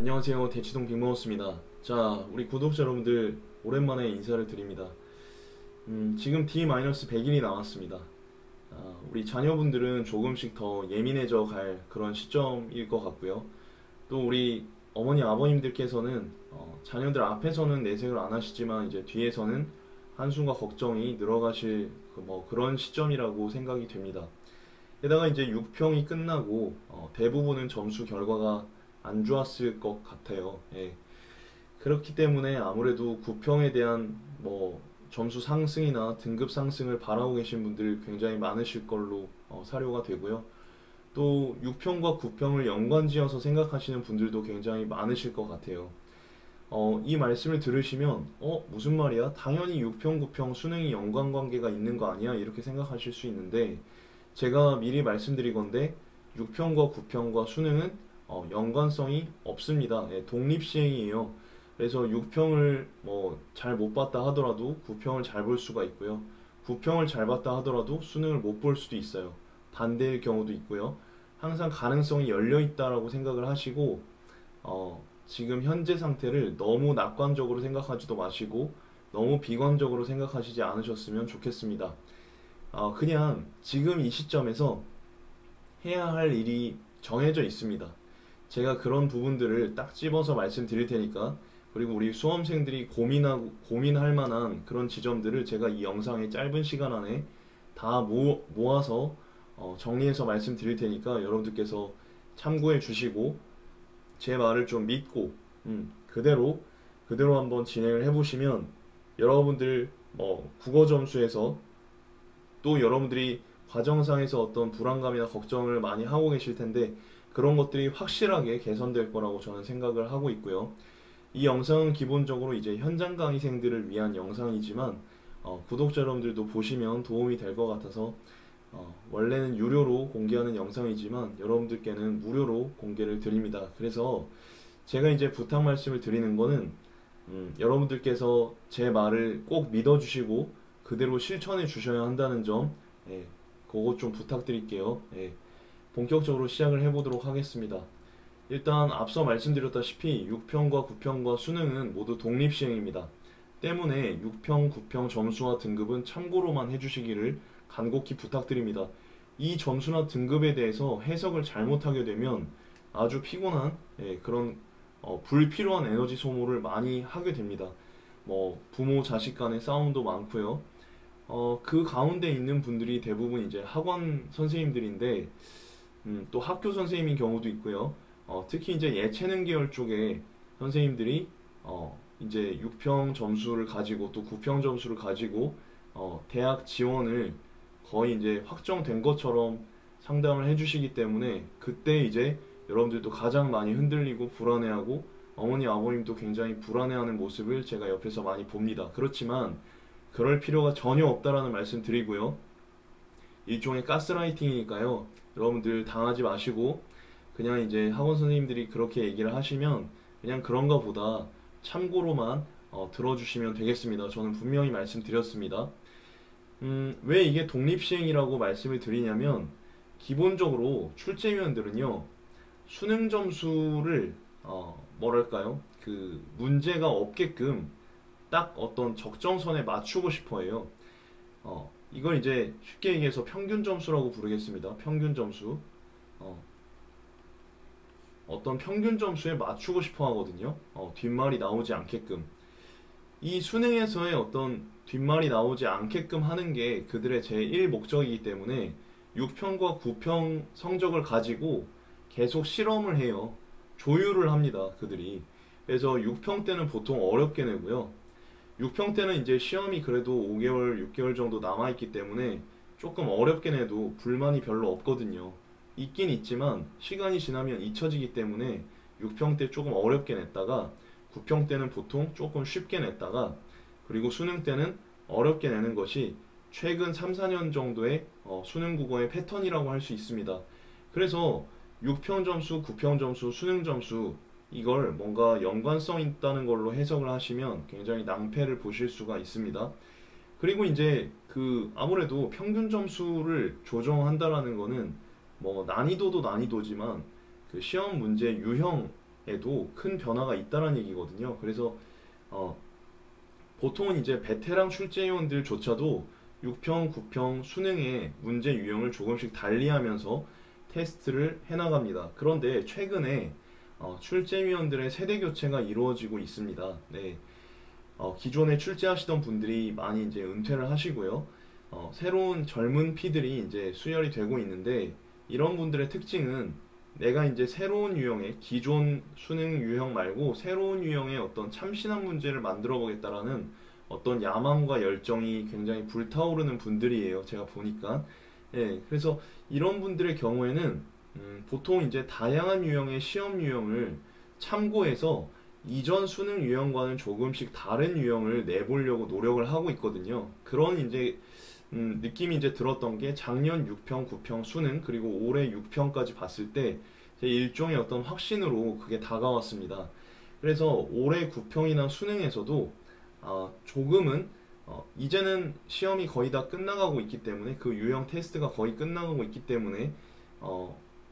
안녕하세요. 대치동 빅마우스입니다. 자, 우리 구독자 여러분들 오랜만에 인사를 드립니다. 지금 D-100일이 남았습니다. 우리 자녀분들은 조금씩 더 예민해져 갈 그런 시점일 것 같고요. 또 우리 어머니 아버님들께서는 자녀들 앞에서는 내색을 안 하시지만 이제 뒤에서는 한숨과 걱정이 늘어가실 그런 시점이라고 생각이 됩니다. 게다가 이제 6평이 끝나고 대부분은 점수 결과가 안 좋았을 것 같아요. 예. 그렇기 때문에 아무래도 9평에 대한 점수 상승이나 등급 상승을 바라고 계신 분들 굉장히 많으실 걸로 사료가 되고요. 또 6평과 9평을 연관지어서 생각하시는 분들도 굉장히 많으실 것 같아요. 이 말씀을 들으시면 무슨 말이야? 당연히 6평, 9평 수능이 연관관계가 있는 거 아니야? 이렇게 생각하실 수 있는데 제가 미리 말씀드리건대 6평과 9평과 수능은 연관성이 없습니다. 예, 독립시행이에요. 그래서 6평을 잘 못 봤다 하더라도 9평을 잘 볼 수가 있고요. 9평을 잘 봤다 하더라도 수능을 못 볼 수도 있어요. 반대일 경우도 있고요. 항상 가능성이 열려 있다라고 생각을 하시고 지금 현재 상태를 너무 낙관적으로 생각하지도 마시고 너무 비관적으로 생각하시지 않으셨으면 좋겠습니다. 그냥 지금 이 시점에서 해야 할 일이 정해져 있습니다. 제가 그런 부분들을 딱 집어서 말씀드릴 테니까, 그리고 우리 수험생들이 고민할 만한 그런 지점들을 제가 이 영상의 짧은 시간 안에 다 모아서 정리해서 말씀드릴 테니까 여러분들께서 참고해 주시고 제 말을 좀 믿고 그대로 한번 진행을 해보시면 여러분들 국어 점수에서 또 여러분들이 과정상에서 어떤 불안감이나 걱정을 많이 하고 계실 텐데 그런 것들이 확실하게 개선될 거라고 저는 생각을 하고 있고요. 이 영상은 기본적으로 이제 현장 강의생들을 위한 영상이지만 구독자 여러분들도 보시면 도움이 될 것 같아서 원래는 유료로 공개하는 영상이지만 여러분들께는 무료로 공개를 드립니다. 그래서 제가 이제 부탁 말씀을 드리는 거는 여러분들께서 제 말을 꼭 믿어주시고 그대로 실천해 주셔야 한다는 점, 그거 좀 부탁드릴게요. 본격적으로 시작을 해보도록 하겠습니다. 일단 앞서 말씀드렸다시피 6평과 9평과 수능은 모두 독립시행입니다. 때문에 6평, 9평 점수와 등급은 참고로만 해주시기를 간곡히 부탁드립니다. 이 점수나 등급에 대해서 해석을 잘못하게 되면 아주 피곤한 그런 불필요한 에너지 소모를 많이 하게 됩니다. 부모 자식 간의 싸움도 많고요. 그 가운데 있는 분들이 대부분 이제 학원 선생님들인데 또 학교 선생님인 경우도 있고요. 특히 이제 예체능 계열 쪽에 선생님들이 이제 6평 점수를 가지고 또 9평 점수를 가지고 대학 지원을 거의 이제 확정된 것처럼 상담을 해주시기 때문에 그때 이제 여러분들도 가장 많이 흔들리고 불안해하고 어머니 아버님도 굉장히 불안해하는 모습을 제가 옆에서 많이 봅니다. 그렇지만 그럴 필요가 전혀 없다라는 말씀 드리고요. 일종의 가스라이팅이니까요. 여러분들 당하지 마시고 그냥 이제 학원 선생님들이 그렇게 얘기를 하시면 그냥 그런가 보다 참고로만 들어주시면 되겠습니다. 저는 분명히 말씀드렸습니다. 왜 이게 독립시행이라고 말씀을 드리냐면 기본적으로 출제위원들은요 수능 점수를 뭐랄까요 그 문제가 없게끔 딱 어떤 적정선에 맞추고 싶어 해요. 이걸 이제 쉽게 얘기해서 평균 점수라고 부르겠습니다. 평균 점수. 어떤 평균 점수에 맞추고 싶어 하거든요. 뒷말이 나오지 않게끔. 이 수능에서의 어떤 뒷말이 나오지 않게끔 하는 게 그들의 제1 목적이기 때문에 6평과 9평 성적을 가지고 계속 실험을 해요. 조율을 합니다. 그들이. 그래서 6평 때는 보통 어렵게 내고요. 6평 때는 이제 시험이 그래도 5개월, 6개월 정도 남아있기 때문에 조금 어렵게 내도 불만이 별로 없거든요. 있긴 있지만 시간이 지나면 잊혀지기 때문에 6평 때 조금 어렵게 냈다가 9평 때는 보통 조금 쉽게 냈다가 그리고 수능 때는 어렵게 내는 것이 최근 3, 4년 정도의 수능 국어의 패턴이라고 할 수 있습니다. 그래서 6평 점수, 9평 점수, 수능 점수 이걸 뭔가 연관성 있다는 걸로 해석을 하시면 굉장히 낭패를 보실 수가 있습니다. 그리고 이제 아무래도 평균 점수를 조정한다라는 거는 난이도도 난이도지만 그 시험 문제 유형 수능에도 큰 변화가 있다는 얘기거든요. 그래서 어, 보통은 이제 베테랑 출제위원들조차도 6평, 9평 수능의 문제 유형을 조금씩 달리하면서 테스트를 해나갑니다. 그런데 최근에 출제위원들의 세대 교체가 이루어지고 있습니다. 네, 기존에 출제하시던 분들이 많이 이제 은퇴를 하시고요. 새로운 젊은 피들이 이제 수혈이 되고 있는데 이런 분들의 특징은 내가 이제 새로운 유형의 기존 수능 유형 말고 새로운 유형의 어떤 참신한 문제를 만들어 보겠다라는 어떤 야망과 열정이 굉장히 불타오르는 분들이에요. 제가 보니까. 예, 그래서 이런 분들의 경우에는 보통 이제 다양한 유형의 시험 유형을 참고해서 이전 수능 유형과는 조금씩 다른 유형을 내보려고 노력을 하고 있거든요. 그런 이제 느낌이 이제 들었던 게 작년 6평, 9평 수능 그리고 올해 6평까지 봤을 때 제 일종의 어떤 확신으로 그게 다가왔습니다. 그래서 올해 9평이나 수능에서도 조금은 이제는 시험이 거의 다 끝나가고 있기 때문에 그 유형 테스트가 거의 끝나가고 있기 때문에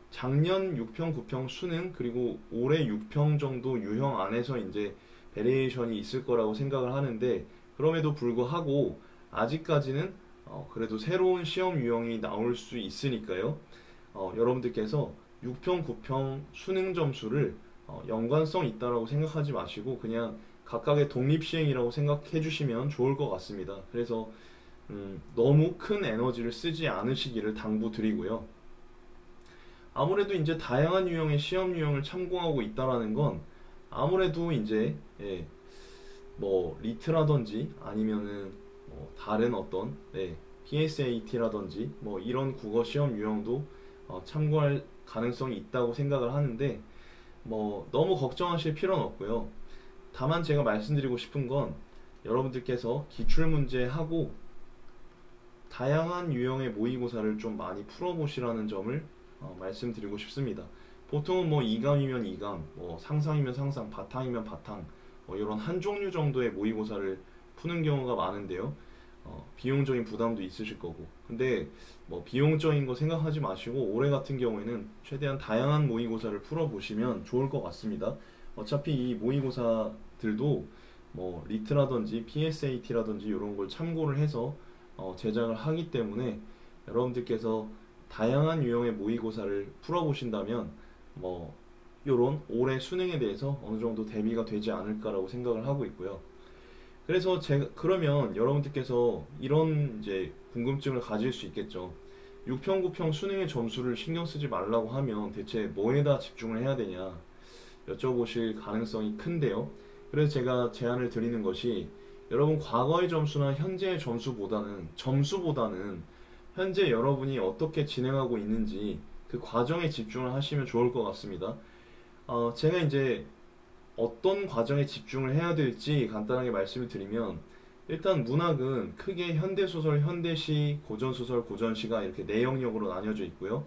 작년 6평, 9평 수능 그리고 올해 6평 정도 유형 안에서 이제 베리에이션이 있을 거라고 생각을 하는데 그럼에도 불구하고 아직까지는 그래도 새로운 시험 유형이 나올 수 있으니까요. 여러분들께서 6평, 9평 수능 점수를 연관성 있다라고 생각하지 마시고 그냥 각각의 독립시행이라고 생각해 주시면 좋을 것 같습니다. 그래서 너무 큰 에너지를 쓰지 않으시기를 당부드리고요. 아무래도 이제 다양한 유형의 시험 유형을 참고하고 있다라는 건 아무래도 이제 뭐 리트라든지 아니면은 다른 어떤 PSAT라든지 뭐 이런 국어 시험 유형도 참고할 가능성이 있다고 생각을 하는데 뭐 너무 걱정하실 필요는 없고요. 다만 제가 말씀드리고 싶은 건 여러분들께서 기출문제하고 다양한 유형의 모의고사를 좀 많이 풀어보시라는 점을 말씀드리고 싶습니다. 보통은 뭐 2감이면 2감, 뭐 상상이면 상상, 바탕이면 바탕 뭐 이런 한 종류 정도의 모의고사를 푸는 경우가 많은데요. 비용적인 부담도 있으실 거고 근데 뭐 비용적인 거 생각하지 마시고 올해 같은 경우에는 최대한 다양한 모의고사를 풀어보시면 좋을 것 같습니다. 어차피 이 모의고사들도 뭐 리트라든지 PSAT라든지 이런 걸 참고를 해서 제작을 하기 때문에 여러분들께서 다양한 유형의 모의고사를 풀어보신다면 뭐 이런 올해 수능에 대해서 어느 정도 대비가 되지 않을까라고 생각을 하고 있고요. 그래서 그러면 여러분들께서 이런 이제 궁금증을 가질 수 있겠죠. 6평, 9평 수능의 점수를 신경 쓰지 말라고 하면 대체 뭐에다 집중을 해야 되냐 여쭤보실 가능성이 큰데요. 그래서 제가 제안을 드리는 것이 여러분 과거의 점수나 현재의 점수보다는 현재 여러분이 어떻게 진행하고 있는지 그 과정에 집중을 하시면 좋을 것 같습니다. 제가 이제 어떤 과정에 집중을 해야 될지 간단하게 말씀을 드리면 일단 문학은 크게 현대소설, 현대시, 고전소설, 고전시가 이렇게 네 영역으로 나뉘어져 있고요.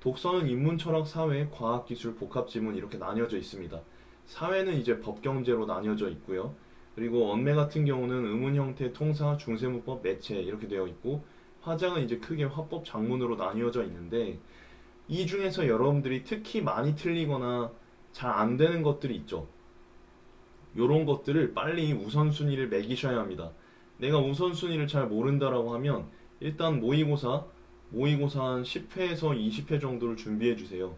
독서는 인문, 철학, 사회, 과학, 기술, 복합지문 이렇게 나뉘어져 있습니다. 사회는 이제 법경제로 나뉘어져 있고요. 그리고 언매 같은 경우는 의문 형태, 통사, 중세문법, 매체 이렇게 되어 있고 화장은 이제 크게 화법, 작문으로 나뉘어져 있는데 이 중에서 여러분들이 특히 많이 틀리거나 잘 안 되는 것들이 있죠. 요런 것들을 빨리 우선순위를 매기셔야 합니다. 내가 우선순위를 잘 모른다라고 하면 일단 모의고사 한 10회에서 20회 정도를 준비해 주세요.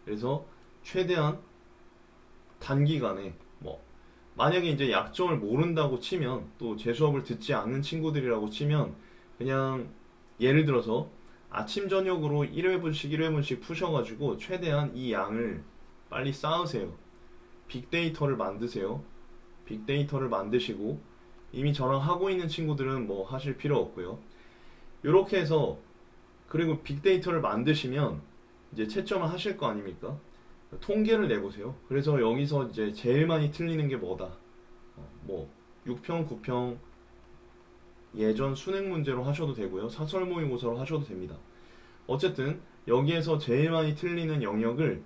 그래서 최대한 단기간에 뭐 만약에 이제 약점을 모른다고 치면 또 제 수업을 듣지 않는 친구들이라고 치면 그냥 예를 들어서 아침 저녁으로 1회분씩 푸셔가지고 최대한 이 양을 빨리 쌓으세요. 빅데이터를 만드세요. 빅데이터를 만드시고 이미 저랑 하고 있는 친구들은 뭐 하실 필요 없고요. 이렇게 해서 그리고 빅데이터를 만드시면 이제 채점을 하실 거 아닙니까? 통계를 내보세요. 그래서 여기서 이제 제일 많이 틀리는 게 뭐다? 뭐 6평, 9평 예전 수능 문제로 하셔도 되고요. 사설 모의고사로 하셔도 됩니다. 어쨌든 여기에서 제일 많이 틀리는 영역을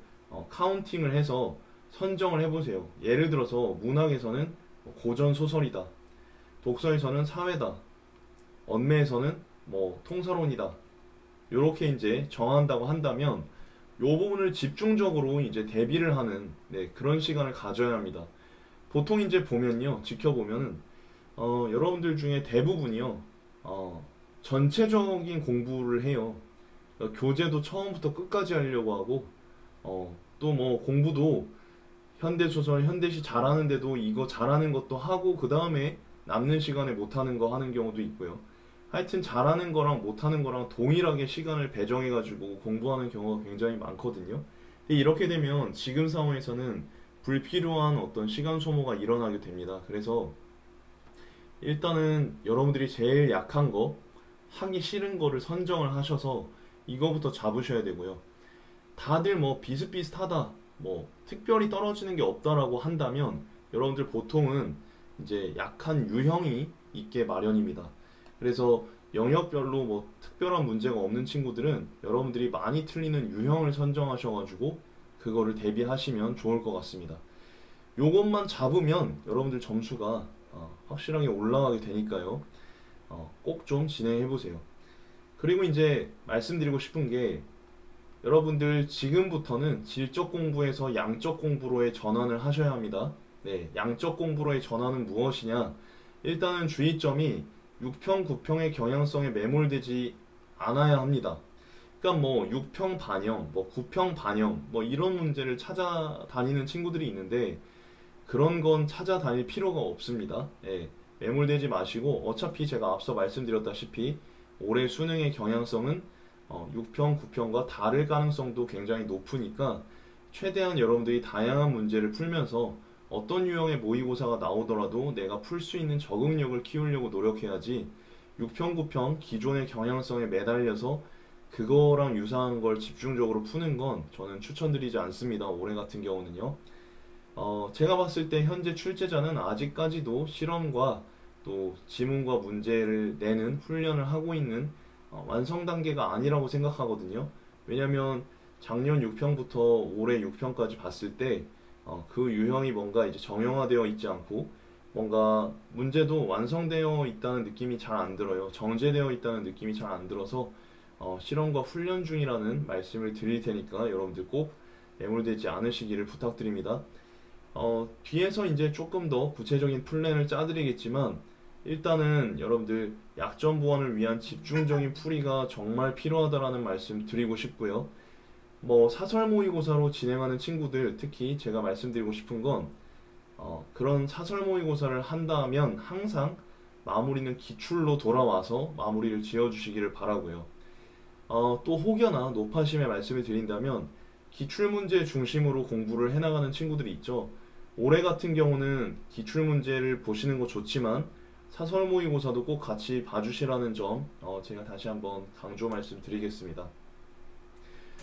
카운팅을 해서 선정을 해보세요. 예를 들어서 문학에서는 고전 소설이다. 독서에서는 사회다. 언매에서는 뭐 통사론이다. 요렇게 이제 정한다고 한다면 요 부분을 집중적으로 이제 대비를 하는 그런 시간을 가져야 합니다. 보통 이제 보면요, 지켜보면은 여러분들 중에 대부분이요, 전체적인 공부를 해요. 교재도 처음부터 끝까지 하려고 하고, 또 뭐 공부도 현대소설, 현대시 잘하는데도 이거 잘하는 것도 하고 그 다음에 남는 시간에 못하는 거 하는 경우도 있고요. 하여튼 잘하는 거랑 못하는 거랑 동일하게 시간을 배정해가지고 공부하는 경우가 굉장히 많거든요. 근데 이렇게 되면 지금 상황에서는 불필요한 어떤 시간 소모가 일어나게 됩니다. 그래서 일단은 여러분들이 제일 약한 거, 하기 싫은 거를 선정을 하셔서 이거부터 잡으셔야 되고요. 다들 뭐 비슷비슷하다, 뭐 특별히 떨어지는 게 없다라고 한다면 여러분들 보통은 이제 약한 유형이 있게 마련입니다. 그래서 영역별로 뭐 특별한 문제가 없는 친구들은 여러분들이 많이 틀리는 유형을 선정하셔가지고 그거를 대비하시면 좋을 것 같습니다. 요것만 잡으면 여러분들 점수가 확실하게 올라가게 되니까요. 꼭 좀 진행해 보세요. 그리고 이제 말씀드리고 싶은 게 여러분들 지금부터는 질적 공부에서 양적 공부로의 전환을 하셔야 합니다. 네, 양적 공부로의 전환은 무엇이냐? 일단은 주의점이 6평, 9평의 경향성에 매몰되지 않아야 합니다. 그러니까 뭐 6평 반영, 뭐 9평 반영, 뭐 이런 문제를 찾아다니는 친구들이 있는데 그런 건 찾아다닐 필요가 없습니다. 예, 매몰되지 마시고 어차피 제가 앞서 말씀드렸다시피 올해 수능의 경향성은 6평, 9평과 다를 가능성도 굉장히 높으니까 최대한 여러분들이 다양한 문제를 풀면서 어떤 유형의 모의고사가 나오더라도 내가 풀 수 있는 적응력을 키우려고 노력해야지 6평, 9평 기존의 경향성에 매달려서 그거랑 유사한 걸 집중적으로 푸는 건 저는 추천드리지 않습니다. 올해 같은 경우는요. 제가 봤을 때 현재 출제자는 아직까지도 실험과 또 지문과 문제를 내는 훈련을 하고 있는 완성 단계가 아니라고 생각하거든요. 왜냐면 작년 6평부터 올해 6평까지 봤을 때 그 유형이 뭔가 이제 정형화되어 있지 않고 뭔가 문제도 완성되어 있다는 느낌이 잘 안 들어요. 정제되어 있다는 느낌이 잘 안 들어서 실험과 훈련 중이라는 말씀을 드릴 테니까 여러분들 꼭 매몰되지 않으시기를 부탁드립니다. 뒤에서 이제 조금 더 구체적인 플랜을 짜드리겠지만 일단은 여러분들 약점 보완을 위한 집중적인 풀이가 정말 필요하다라는 말씀 드리고 싶고요. 뭐 사설 모의고사로 진행하는 친구들 특히 제가 말씀드리고 싶은 건 그런 사설 모의고사를 한다면 항상 마무리는 기출로 돌아와서 마무리를 지어주시기를 바라고요. 또 혹여나 노파심에 말씀을 드린다면 기출문제 중심으로 공부를 해나가는 친구들이 있죠. 올해 같은 경우는 기출문제를 보시는 거 좋지만 사설 모의고사도 꼭 같이 봐주시라는 점 제가 다시 한번 강조 말씀드리겠습니다.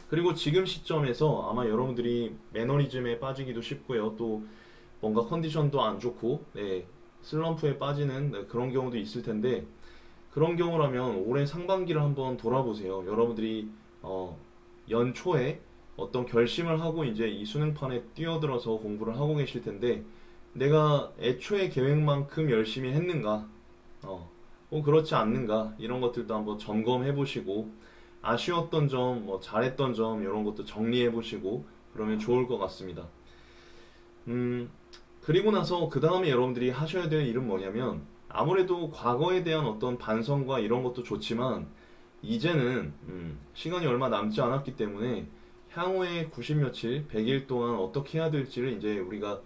그리고 지금 시점에서 아마 여러분들이 매너리즘에 빠지기도 쉽고요. 또 뭔가 컨디션도 안 좋고 슬럼프에 빠지는 그런 경우도 있을 텐데 그런 경우라면 올해 상반기를 한번 돌아보세요. 여러분들이 연초에 어떤 결심을 하고 이제 이 수능판에 뛰어들어서 공부를 하고 계실 텐데 내가 애초에 계획만큼 열심히 했는가? 그렇지 않는가? 이런 것들도 한번 점검해 보시고 아쉬웠던 점, 뭐 잘했던 점 이런 것도 정리해 보시고 그러면 좋을 것 같습니다. 그리고 나서 그 다음에 여러분들이 하셔야 될 일은 뭐냐면 아무래도 과거에 대한 어떤 반성과 이런 것도 좋지만 이제는 시간이 얼마 남지 않았기 때문에 향후에 90 며칠, 100일 동안 어떻게 해야 될지를 이제 우리가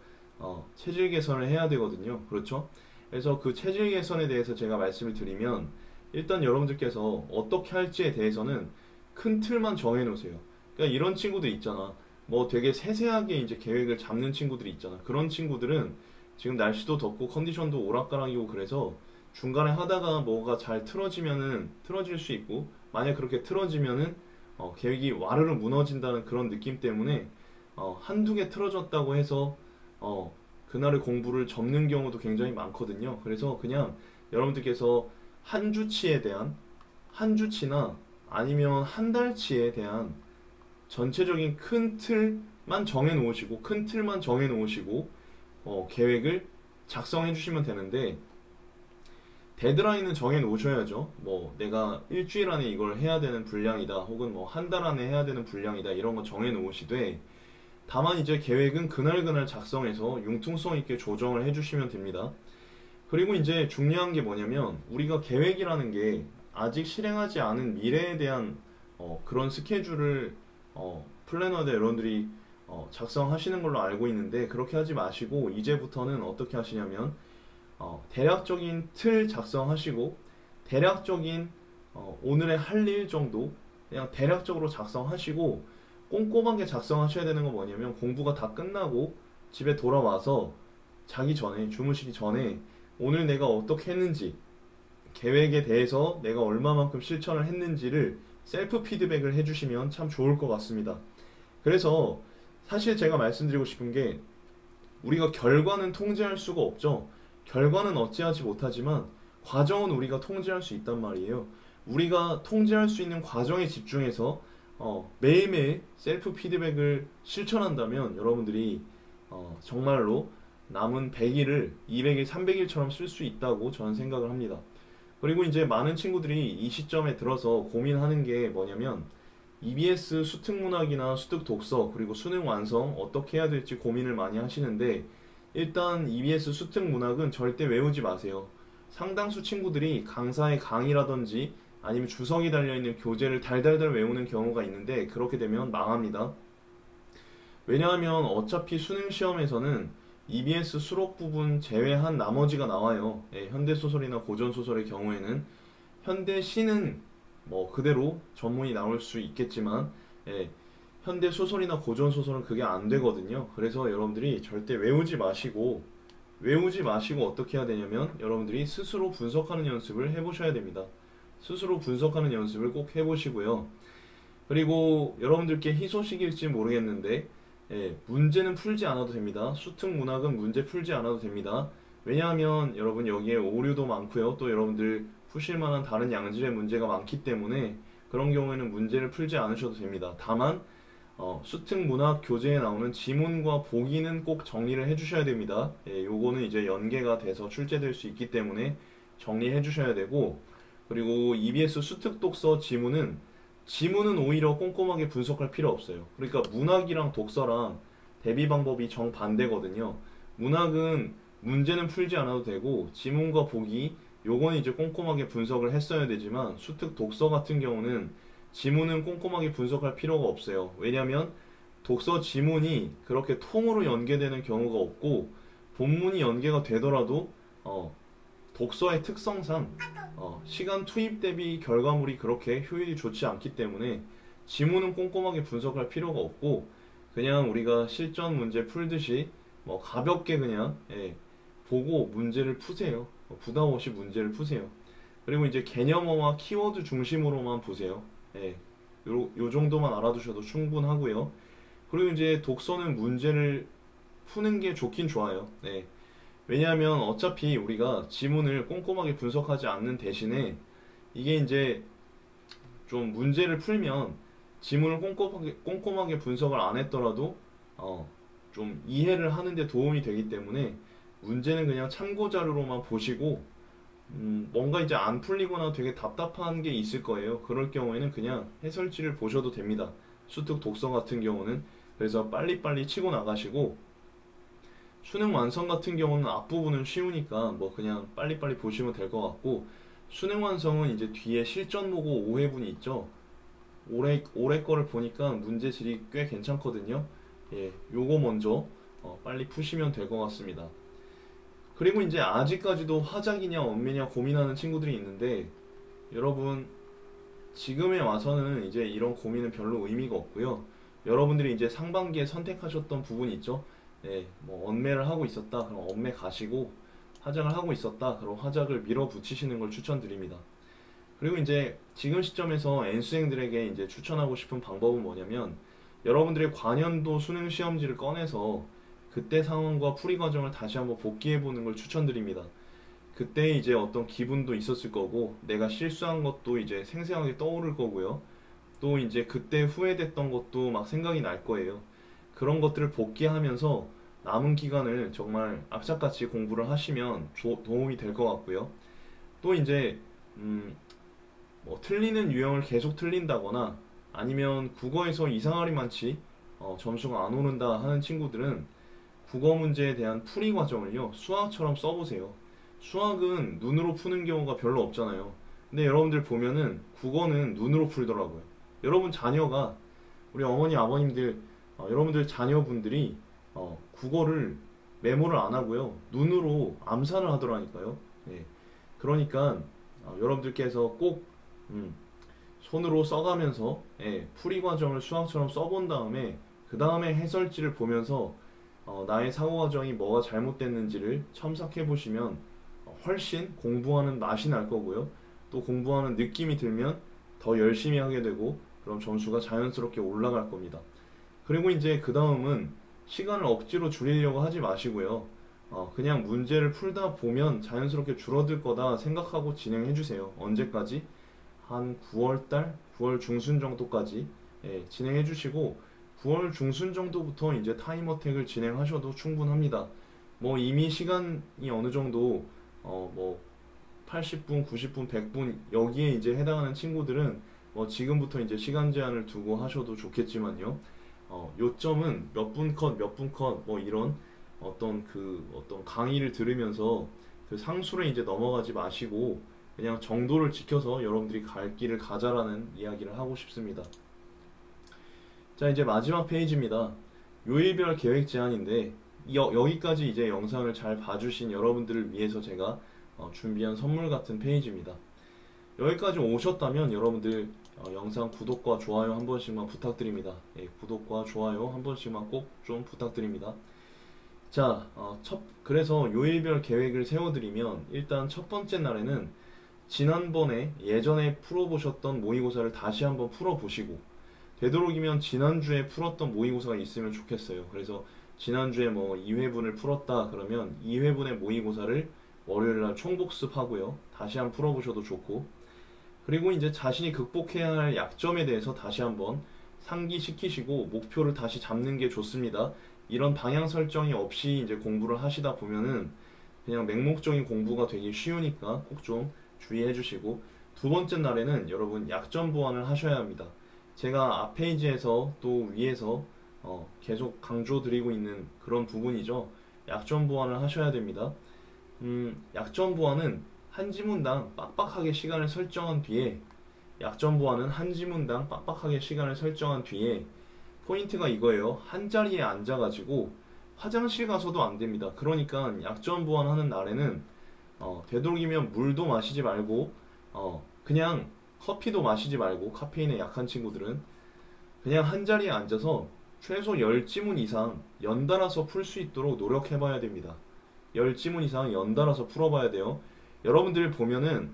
체질 개선을 해야 되거든요. 그렇죠? 그래서 그 체질 개선에 대해서 제가 말씀을 드리면 일단 여러분들께서 어떻게 할지에 대해서는 큰 틀만 정해 놓으세요. 그러니까 이런 친구들 있잖아. 뭐 되게 세세하게 이제 계획을 잡는 친구들이 있잖아. 그런 친구들은 지금 날씨도 덥고 컨디션도 오락가락이고 그래서 중간에 하다가 뭐가 잘 틀어지면은 틀어질 수 있고 만약 그렇게 틀어지면은 계획이 와르르 무너진다는 그런 느낌 때문에 한두 개 틀어졌다고 해서 그날의 공부를 접는 경우도 굉장히 많거든요. 그래서 그냥 여러분들께서 한 주치에 대한 한 주치나 아니면 한 달치에 대한 전체적인 큰 틀만 정해 놓으시고 큰 틀만 정해 놓으시고 계획을 작성해 주시면 되는데 데드라인은 정해 놓으셔야죠. 뭐 내가 일주일 안에 이걸 해야 되는 분량이다, 혹은 뭐 한 달 안에 해야 되는 분량이다, 이런 거 정해 놓으시되, 다만 이제 계획은 그날그날 작성해서 융통성 있게 조정을 해주시면 됩니다. 그리고 이제 중요한 게 뭐냐면, 우리가 계획이라는 게 아직 실행하지 않은 미래에 대한 그런 스케줄을 플래너들 여러분들이 작성하시는 걸로 알고 있는데, 그렇게 하지 마시고 이제부터는 어떻게 하시냐면, 대략적인 틀 작성하시고, 대략적인 오늘의 할 일 정도 그냥 대략적으로 작성하시고, 꼼꼼하게 작성하셔야 되는 건 뭐냐면, 공부가 다 끝나고 집에 돌아와서 자기 전에, 주무시기 전에 오늘 내가 어떻게 했는지, 계획에 대해서 내가 얼마만큼 실천을 했는지를 셀프 피드백을 해주시면 참 좋을 것 같습니다. 그래서 사실 제가 말씀드리고 싶은 게, 우리가 결과는 통제할 수가 없죠. 결과는 어찌하지 못하지만 과정은 우리가 통제할 수 있단 말이에요. 우리가 통제할 수 있는 과정에 집중해서 매일매일 셀프 피드백을 실천한다면, 여러분들이 정말로 남은 100일을 200일, 300일처럼 쓸 수 있다고 저는 생각을 합니다. 그리고 이제 많은 친구들이 이 시점에 들어서 고민하는 게 뭐냐면, EBS 수특문학이나 수특독서, 그리고 수능 완성 어떻게 해야 될지 고민을 많이 하시는데, 일단 EBS 수특문학은 절대 외우지 마세요. 상당수 친구들이 강사의 강의라든지 아니면 주석이 달려있는 교재를 달달달 외우는 경우가 있는데, 그렇게 되면 망합니다. 왜냐하면 어차피 수능 시험에서는 EBS 수록 부분 제외한 나머지가 나와요. 현대소설이나 고전소설의 경우에는 현대시는 뭐 그대로 전문이 나올 수 있겠지만, 현대소설이나 고전소설은 그게 안 되거든요. 그래서 여러분들이 절대 외우지 마시고 어떻게 해야 되냐면, 여러분들이 스스로 분석하는 연습을 해보셔야 됩니다. 스스로 분석하는 연습을 꼭 해보시고요. 그리고 여러분들께 희소식일지 모르겠는데, 문제는 풀지 않아도 됩니다. 수특문학은 문제 풀지 않아도 됩니다. 왜냐하면 여러분 여기에 오류도 많고요. 또 여러분들 푸실 만한 다른 양질의 문제가 많기 때문에 그런 경우에는 문제를 풀지 않으셔도 됩니다. 다만 수특문학 교재에 나오는 지문과 보기는 꼭 정리를 해주셔야 됩니다. 요거는 이제 연계가 돼서 출제될 수 있기 때문에 정리해 주셔야 되고, 그리고 EBS 수특독서 지문은 오히려 꼼꼼하게 분석할 필요 없어요. 그러니까 문학이랑 독서랑 대비 방법이 정반대거든요. 문학은 문제는 풀지 않아도 되고, 지문과 보기 요건 이제 꼼꼼하게 분석을 했어야 되지만, 수특 독서 같은 경우는 지문은 꼼꼼하게 분석할 필요가 없어요. 왜냐면 독서 지문이 그렇게 통으로 연계되는 경우가 없고, 본문이 연계가 되더라도 독서의 특성상 시간 투입 대비 결과물이 그렇게 효율이 좋지 않기 때문에 지문은 꼼꼼하게 분석할 필요가 없고, 그냥 우리가 실전 문제 풀듯이 뭐 가볍게 그냥 보고 문제를 푸세요. 부담 없이 문제를 푸세요. 그리고 이제 개념어와 키워드 중심으로만 보세요. 요 정도만 알아두셔도 충분하고요. 그리고 이제 독서는 문제를 푸는 게 좋긴 좋아요. 왜냐하면 어차피 우리가 지문을 꼼꼼하게 분석하지 않는 대신에, 이게 이제 좀 문제를 풀면 지문을 꼼꼼하게 분석을 안 했더라도 좀 이해를 하는데 도움이 되기 때문에, 문제는 그냥 참고 자료로만 보시고, 뭔가 이제 안 풀리거나 되게 답답한 게 있을 거예요. 그럴 경우에는 그냥 해설지를 보셔도 됩니다. 수특 독서 같은 경우는. 그래서 빨리빨리 치고 나가시고, 수능 완성 같은 경우는 앞부분은 쉬우니까 뭐 그냥 빨리빨리 보시면 될 것 같고, 수능 완성은 이제 뒤에 실전 보고 5회분이 있죠. 올해 거를 보니까 문제질이 꽤 괜찮거든요. 요거 먼저 빨리 푸시면 될 것 같습니다. 그리고 이제 아직까지도 화작이냐 언매냐 고민하는 친구들이 있는데, 여러분 지금에 와서는 이제 이런 고민은 별로 의미가 없고요. 여러분들이 이제 상반기에 선택하셨던 부분이 있죠. 뭐 언매를 하고 있었다, 그럼 언매 가시고, 화작을 하고 있었다, 그럼 화작을 밀어붙이시는 걸 추천드립니다. 그리고 이제 지금 시점에서 N수생들에게 이제 추천하고 싶은 방법은 뭐냐면, 여러분들의 관연도 수능 시험지를 꺼내서 그때 상황과 풀이 과정을 다시 한번 복기해 보는 걸 추천드립니다. 그때 이제 어떤 기분도 있었을 거고, 내가 실수한 것도 이제 생생하게 떠오를 거고요. 또 이제 그때 후회됐던 것도 막 생각이 날 거예요. 그런 것들을 복기하면서 남은 기간을 정말 악착같이 공부를 하시면 도움이 될 것 같고요. 또 이제 뭐 틀리는 유형을 계속 틀린다거나 아니면 국어에서 이상하리 많지 점수가 안 오른다 하는 친구들은 국어 문제에 대한 풀이 과정을요 수학처럼 써보세요. 수학은 눈으로 푸는 경우가 별로 없잖아요. 근데 여러분들 보면은 국어는 눈으로 풀더라고요. 여러분 자녀가 우리 어머니 아버님들 여러분들 자녀분들이 국어를 메모를 안 하고요 눈으로 암산을 하더라니까요. 예. 그러니까 여러분들께서 꼭 손으로 써가면서 풀이 과정을 수학처럼 써본 다음에 그 다음에 해설지를 보면서 나의 사고 과정이 뭐가 잘못됐는지를 첨삭해 보시면 훨씬 공부하는 맛이 날 거고요. 또 공부하는 느낌이 들면 더 열심히 하게 되고 그럼 점수가 자연스럽게 올라갈 겁니다. 그리고 이제 그 다음은 시간을 억지로 줄이려고 하지 마시고요. 그냥 문제를 풀다 보면 자연스럽게 줄어들 거다 생각하고 진행해 주세요. 언제까지? 한 9월달, 9월 중순 정도까지 진행해 주시고 9월 중순 정도부터 이제 타임어택을 진행하셔도 충분합니다. 뭐 이미 시간이 어느 정도 뭐 80분, 90분, 100분 여기에 이제 해당하는 친구들은 뭐 지금부터 이제 시간 제한을 두고 하셔도 좋겠지만요. 요점은 몇 분 컷, 몇 분 컷 뭐 이런 어떤 강의를 들으면서 그 상술에 이제 넘어가지 마시고 그냥 정도를 지켜서 여러분들이 갈 길을 가자라는 이야기를 하고 싶습니다. 자, 이제 마지막 페이지입니다. 요일별 계획 제안인데 여기까지 이제 영상을 잘 봐주신 여러분들을 위해서 제가 준비한 선물 같은 페이지입니다. 여기까지 오셨다면 여러분들 영상 구독과 좋아요 한 번씩만 부탁드립니다. 구독과 좋아요 한 번씩만 꼭 좀 부탁드립니다. 자, 그래서 요일별 계획을 세워드리면 일단 첫 번째 날에는 지난번에 예전에 풀어보셨던 모의고사를 다시 한번 풀어보시고 되도록이면 지난주에 풀었던 모의고사가 있으면 좋겠어요. 그래서 지난주에 뭐 2회분을 풀었다 그러면 2회분의 모의고사를 월요일날 총복습하고요. 다시 한번 풀어보셔도 좋고 그리고 이제 자신이 극복해야 할 약점에 대해서 다시 한번 상기시키시고 목표를 다시 잡는 게 좋습니다. 이런 방향 설정이 없이 이제 공부를 하시다 보면은 그냥 맹목적인 공부가 되기 쉬우니까 꼭 좀 주의해 주시고 두 번째 날에는 여러분 약점 보완을 하셔야 합니다. 제가 앞 페이지에서 또 위에서 계속 강조드리고 있는 그런 부분이죠. 약점 보완을 하셔야 됩니다. 약점 보완은 한 지문당 빡빡하게 시간을 설정한 뒤에 포인트가 이거예요. 한 자리에 앉아가지고 화장실 가서도 안 됩니다. 그러니까 약점 보완하는 날에는 되도록이면 물도 마시지 말고 그냥 커피도 마시지 말고 카페인에 약한 친구들은 그냥 한 자리에 앉아서 최소 10지문 이상 연달아서 풀 수 있도록 노력해봐야 됩니다. 10지문 이상 연달아서 풀어봐야 돼요. 여러분들 보면은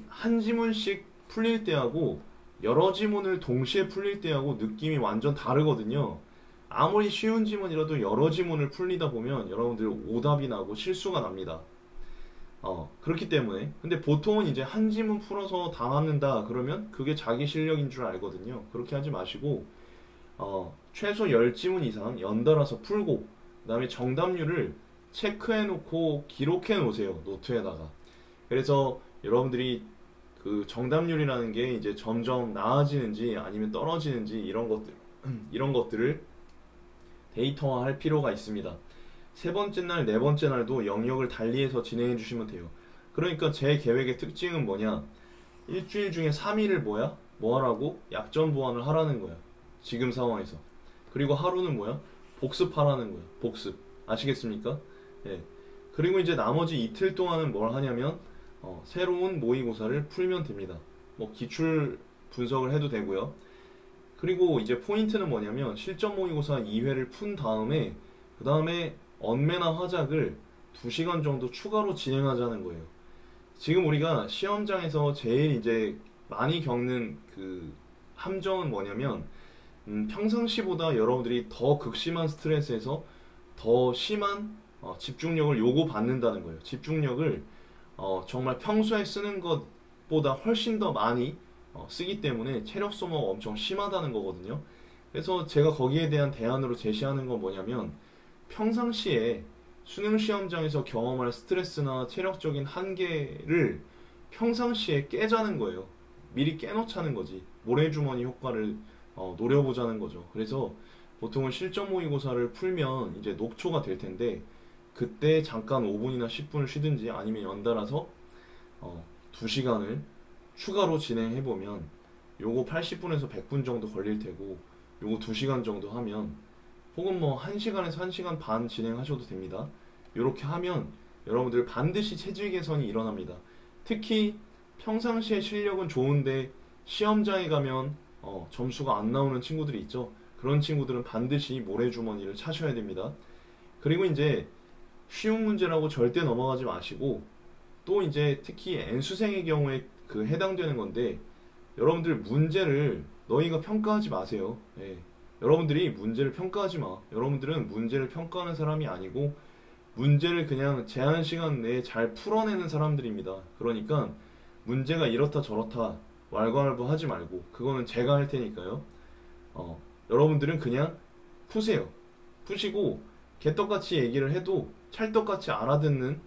한 지문씩 풀릴 때하고 여러 지문을 동시에 풀릴 때하고 느낌이 완전 다르거든요. 아무리 쉬운 지문이라도 여러 지문을 풀리다 보면 여러분들 오답이 나고 실수가 납니다. 그렇기 때문에 근데 보통은 이제 한 지문 풀어서 다 맞는다 그러면 그게 자기 실력인 줄 알거든요. 그렇게 하지 마시고 최소 10지문 이상 연달아서 풀고 그 다음에 정답률을 체크해 놓고 기록해 놓으세요. 노트에다가. 그래서 여러분들이 그 정답률이라는 게 이제 점점 나아지는지 아니면 떨어지는지 이런 것들을 데이터화 할 필요가 있습니다. 세 번째 날, 네 번째 날도 영역을 달리해서 진행해 주시면 돼요. 그러니까 제 계획의 특징은 뭐냐? 일주일 중에 3일을 뭐 하라고? 약점 보완을 하라는 거야. 지금 상황에서. 그리고 하루는 뭐야? 복습하라는 거야. 복습. 아시겠습니까? 예. 그리고 이제 나머지 이틀 동안은 뭘 하냐면 새로운 모의고사를 풀면 됩니다. 뭐 기출 분석을 해도 되고요. 그리고 이제 포인트는 뭐냐면 실전 모의고사 2회를 푼 다음에 그 다음에 언매나 화작을 2시간 정도 추가로 진행하자는 거예요. 지금 우리가 시험장에서 제일 이제 많이 겪는 그 함정은 뭐냐면 평상시보다 여러분들이 더 극심한 스트레스에서 더 심한 집중력을 요구받는다는 거예요. 집중력을 정말 평소에 쓰는 것보다 훨씬 더 많이 쓰기 때문에 체력 소모가 엄청 심하다는 거거든요. 그래서 제가 거기에 대한 대안으로 제시하는 건 뭐냐면 평상시에 수능 시험장에서 경험할 스트레스나 체력적인 한계를 평상시에 깨자는 거예요. 미리 깨놓자는 거지. 모래주머니 효과를 노려보자는 거죠. 그래서 보통은 실전 모의고사를 풀면 이제 녹초가 될 텐데 그때 잠깐 5분이나 10분을 쉬든지 아니면 연달아서 2시간을 추가로 진행해보면 요거 80분에서 100분 정도 걸릴 테고 요거 2시간 정도 하면 혹은 뭐 1시간에서 1시간 반 진행하셔도 됩니다. 요렇게 하면 여러분들 반드시 체질 개선이 일어납니다. 특히 평상시에 실력은 좋은데 시험장에 가면 점수가 안 나오는 친구들이 있죠. 그런 친구들은 반드시 모래주머니를 차셔야 됩니다. 그리고 이제 쉬운 문제라고 절대 넘어가지 마시고 또 이제 특히 N수생의 경우에 그 해당되는 건데 여러분들 문제를 너희가 평가하지 마세요. 예. 여러분들이 문제를 평가하지 마. 여러분들은 문제를 평가하는 사람이 아니고 문제를 그냥 제한 시간 내에 잘 풀어내는 사람들입니다. 그러니까 문제가 이렇다 저렇다 왈가왈부 하지 말고 그거는 제가 할 테니까요. 여러분들은 그냥 푸세요. 푸시고 개떡같이 얘기를 해도 찰떡같이 알아듣는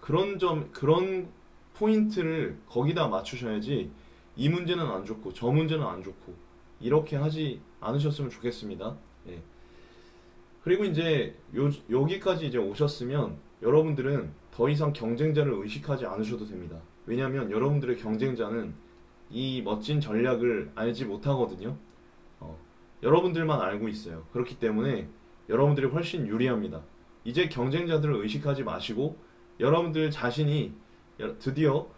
그런 포인트를 거기다 맞추셔야지 이 문제는 안 좋고 저 문제는 안 좋고 이렇게 하지 않으셨으면 좋겠습니다. 예. 그리고 이제 여기까지 이제 오셨으면 여러분들은 더 이상 경쟁자를 의식하지 않으셔도 됩니다. 왜냐하면 여러분들의 경쟁자는 이 멋진 전략을 알지 못하거든요. 여러분들만 알고 있어요. 그렇기 때문에 여러분들이 훨씬 유리합니다. 이제 경쟁자들을 의식하지 마시고 여러분들 자신이 드디어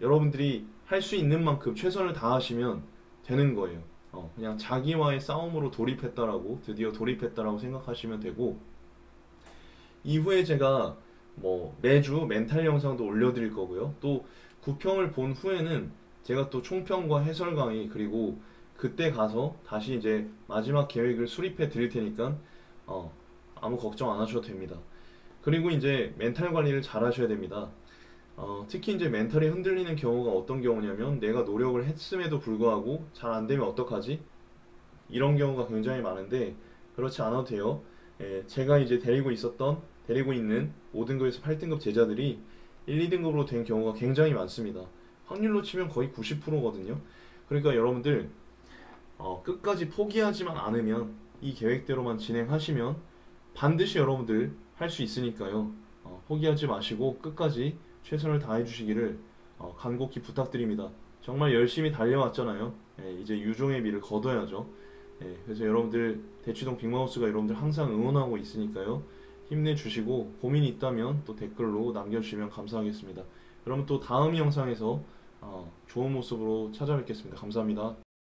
여러분들이 할 수 있는 만큼 최선을 다하시면 되는 거예요. 그냥 자기와의 싸움으로 드디어 돌입했다라고 생각하시면 되고 이후에 제가 뭐 매주 멘탈 영상도 올려드릴 거고요. 또 구평을 본 후에는 제가 또 총평과 해설 강의 그리고 그때 가서 다시 이제 마지막 계획을 수립해 드릴 테니까 아무 걱정 안 하셔도 됩니다. 그리고 이제 멘탈 관리를 잘 하셔야 됩니다. 특히 이제 멘탈이 흔들리는 경우가 어떤 경우냐면 내가 노력을 했음에도 불구하고 잘 안 되면 어떡하지? 이런 경우가 굉장히 많은데 그렇지 않아도 돼요. 제가 이제 데리고 있는 5등급에서 8등급 제자들이 1, 2등급으로 된 경우가 굉장히 많습니다. 확률로 치면 거의 90%거든요. 그러니까 여러분들 끝까지 포기하지만 않으면 이 계획대로만 진행하시면 반드시 여러분들 할 수 있으니까요. 포기하지 마시고 끝까지 최선을 다해 주시기를 간곡히 부탁드립니다. 정말 열심히 달려왔잖아요. 이제 유종의 미를 거둬야죠. 그래서 여러분들 대치동 빅마우스가 여러분들 항상 응원하고 있으니까요. 힘내주시고 고민이 있다면 또 댓글로 남겨주시면 감사하겠습니다. 그러면 또 다음 영상에서 좋은 모습으로 찾아뵙겠습니다. 감사합니다.